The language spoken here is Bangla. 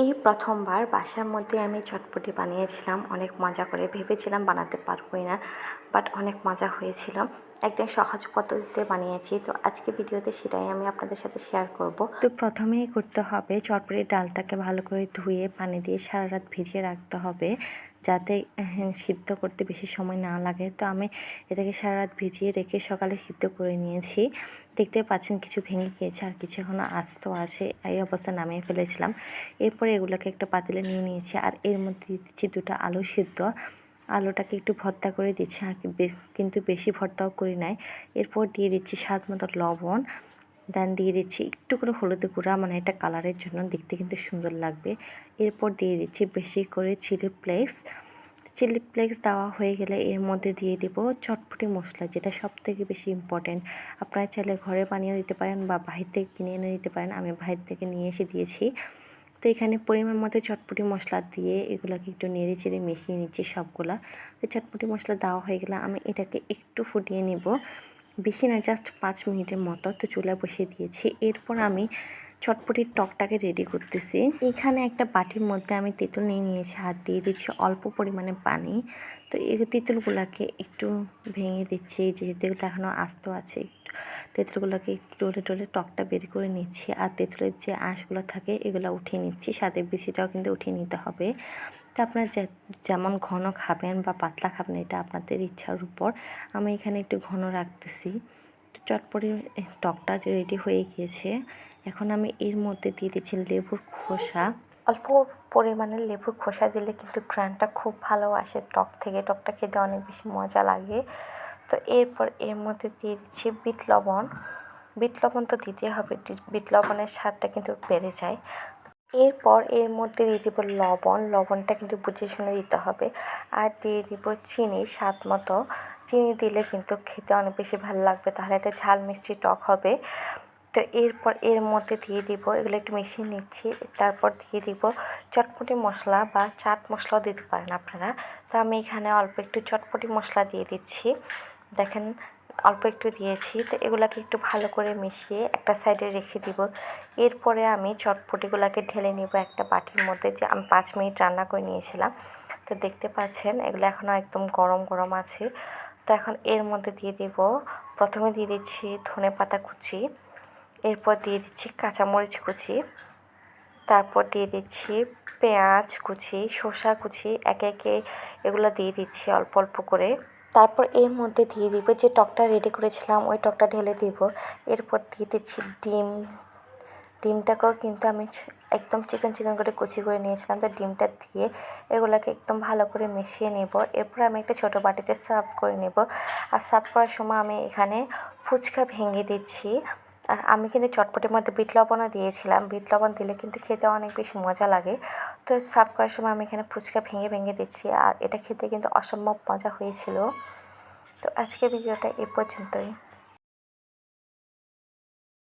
এই প্রথমবার বাসার মধ্যে আমি চটপটি বানিয়েছিলাম অনেক মজা করে। ভেবেছিলাম বানাতে পারবোই না, বাট অনেক মজা হয়েছিল। একদম সহজ পদ্ধতিতে বানিয়েছি, তো আজকে ভিডিওতে সেটাই আমি আপনাদের সাথে শেয়ার করব। তো প্রথমেই করতে হবে চটপটির ডালটাকে ভালো করে ধুয়ে পানি দিয়ে সারা রাত ভিজিয়ে রাখতে হবে, যাতে সিদ্ধ করতে বেশি সময় না লাগে। তো আমি এটাকে সারা রাত ভিজিয়ে রেখে সকালে সিদ্ধ করে নিয়েছি। দেখতে পাচ্ছেন কিছু ভেঙে গিয়েছে আর কিছু এখনও আস্ত আছে, এই অবস্থা নামিয়ে ফেলেছিলাম। এরপরে এগুলোকে একটা পাতিলে নিয়ে নিয়েছি আর এর মধ্যে দিয়ে দিচ্ছি 2টা আলু সিদ্ধ। আলুটাকে একটু ভর্তা করে দিচ্ছি, কিন্তু বেশি ভর্তাও করি নাই। এরপর দিয়ে দিচ্ছি স্বাদ মতো লবণ, দেন দিয়ে দিচ্ছি একটু করে হলুদ গুঁড়া, মানে এটা কালারের জন্য, দেখতে কিন্তু সুন্দর লাগবে। এরপর দিয়ে দিচ্ছি বেশি করে চিলি ফ্লেক্স দেওয়া হয়ে গেলে এর মধ্যে দিয়ে দিব চটপটি মশলা, যেটা সবথেকে বেশি ইম্পর্টেন্ট। আপনারা চাইলে ঘরে বানিয়েও দিতে পারেন বা বাহির থেকে কিনে এনে দিতে পারেন। আমি বাহির থেকে নিয়ে এসে দিয়েছি। তো এখানে পরিমাণ মতো চটপটি মশলা দিয়ে এগুলোকে একটু নেড়ে চেড়ে মিশিয়ে নিচ্ছি সবগুলা। তো চটপটি মশলা দেওয়া হয়ে গেলে আমি এটাকে একটু ফুটিয়ে নিব, বেশি না, জাস্ট 5 মিনিটের মতো। তো চুলা বসিয়ে দিয়েছি। এরপর আমি চটপটির টকটাকে রেডি করতেছি। এখানে একটা বাটির মধ্যে আমি তেঁতুল নিয়ে নিয়েছি, হাত দিয়ে দিচ্ছি অল্প পরিমাণে পানি। তো এই তেঁতুলগুলোকে একটু ভেঙে দিচ্ছি, যেহেতু এগুলো এখনও আস্ত আছে। তেঁতুলগুলোকে একটু টলে টলে টকটা বের করে নিচ্ছি, আর তেঁতুলের যে আঁশগুলো থাকে এগুলো উঠিয়ে নিচ্ছি, সাথে বিচিটাও কিন্তু উঠিয়ে নিতে হবে। তো আপনারা যেমন ঘন খাবেন বা পাতলা খাবেন, এটা আপনাদের ইচ্ছার উপর। আমি এখানে একটু ঘন রাখতেছি। তো চটপটির টকটা যে রেডি হয়ে গিয়েছে, এখন আমি এর মধ্যে দিয়ে দিচ্ছি লেবুর খোসা। অল্প পরিমাণে লেবুর খোসা দিলে কিন্তু ঘ্রাণটা খুব ভালো আসে টক থেকে, টকটা খেতে অনেক বেশি মজা লাগে। তো এরপর এর মধ্যে দিয়ে দিচ্ছি বিট লবণ। বিট লবণ তো দিতে হবে, বিট লবণের স্বাদটা কিন্তু বেড়ে যায়। এরপর এর মধ্যে দিয়ে দিব লবণ, লবণটা কিন্তু বুঝে শুনে দিতে হবে। আর দিয়ে দিব চিনি স্বাদ মতো। চিনি দিলে কিন্তু খেতে অনেক বেশি ভালো লাগবে, তাহলে এটা ঝাল মিষ্টি টক হবে। তো এরপর এর মধ্যে দিয়ে দিব, এগুলো একটু মিশিয়ে নিচ্ছি। তারপর দিয়ে দিব চটপটি মশলা বা চাট মশলাও দিতে পারেন আপনারা। তো আমি এখানে অল্প একটু চটপটি মশলা দিয়ে দিচ্ছি, দেখেন অল্প একটু দিয়েছি। তো এগুলাকে একটু ভালো করে মিশিয়ে একটা সাইডে রেখে দিব। এরপরে আমি চটপটিগুলোকে ঢেলে নিব একটা বাটির মধ্যে, যে আমি 5 মিনিট রান্না করে নিয়েছিলাম। তো দেখতে পাচ্ছেন এগুলো এখনও একদম গরম গরম আছে। তো এখন এর মধ্যে দিয়ে দিব, প্রথমে দিয়ে দিচ্ছি ধনেপাতা কুচি, এরপর দিয়ে দিচ্ছি কাঁচামরিচ কুচি, তারপর দিয়ে দিচ্ছি পেঁয়াজ কুচি, শসা কুচি, একে একে এগুলো দিয়ে দিচ্ছি অল্প অল্প করে। তারপর এর মধ্যে দিয়ে দিব যে টকটা রেডি করেছিলাম, ওই টকটা ঢেলে দিব। এরপর দিয়ে দিচ্ছি ডিমটাকেও কিন্তু আমি একদম চিকন চিকন করে কুচি করে নিয়েছিলাম। তো ডিমটা দিয়ে এগুলোকে একদম ভালো করে মিশিয়ে নেব। এরপর আমি একটা ছোটো বাটিতে সার্ভ করে নেব। আর সার্ভ করার সময় আমি এখানে ফুচকা ভেঙে দিচ্ছি। আর আমি কিন্তু চটপটির মধ্যে বিট লবণও দিয়েছিলাম, বিট লবণ দিলে কিন্তু খেতে অনেক বেশি মজা লাগে। তো সার্ভ করার সময় আমি এখানে ফুচকা ভেঙে ভেঙে দিচ্ছি, আর এটা খেতে কিন্তু অসম্ভব মজা হয়েছিল। তো আজকের ভিডিওটা এ পর্যন্তই।